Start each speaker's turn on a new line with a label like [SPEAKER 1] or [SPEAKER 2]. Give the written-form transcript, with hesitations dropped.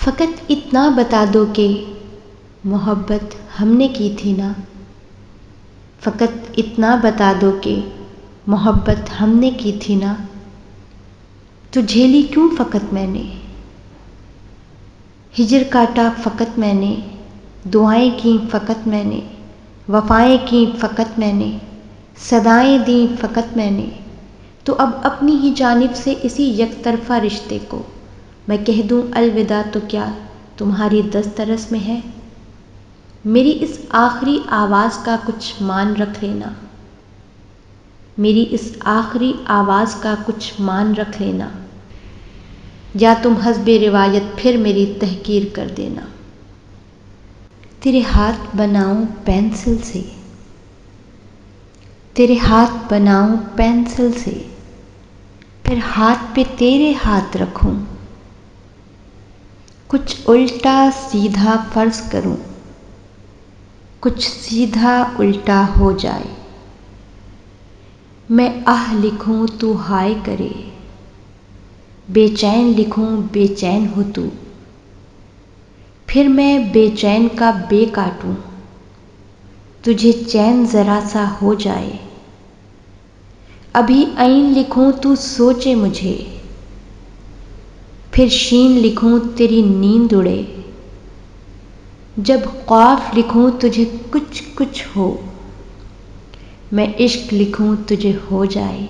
[SPEAKER 1] फ़कत इतना बता दो कि मोहब्बत हमने की थी ना। फ़कत इतना बता दो कि मोहब्बत हमने की थी ना। तो झेली क्यों फ़कत मैंने, हिजर काटा फ़कत मैंने, दुआएं की फ़कत मैंने, वफ़ाएं की फ़कत मैंने, सदाएं दी फ़कत मैंने। तो अब अपनी ही जानिब से इसी यकतरफ़ा रिश्ते को मैं कह दूं अलविदा तो क्या तुम्हारी दस्तरस में है। मेरी इस आखिरी आवाज़ का कुछ मान रख लेना, मेरी इस आखिरी आवाज़ का कुछ मान रख लेना, या तुम हस्बे रिवायत फिर मेरी तहकीर कर देना। तेरे हाथ बनाऊं पेंसिल से, तेरे हाथ बनाऊं पेंसिल से, फिर हाथ पे तेरे हाथ रखूं, कुछ उल्टा सीधा फ़र्ज़ करूं, कुछ सीधा उल्टा हो जाए। मैं आह लिखूं तू हाय करे, बेचैन लिखूं बेचैन हो तू, फिर मैं बेचैन का बे काटूं, तुझे चैन ज़रा सा हो जाए। अभी ऐन लिखूं तू सोचे मुझे, फिर शीन लिखूं तेरी नींद उड़े। जब क़ाफ़ लिखूं तुझे कुछ कुछ हो, मैं इश्क लिखूं तुझे हो जाए।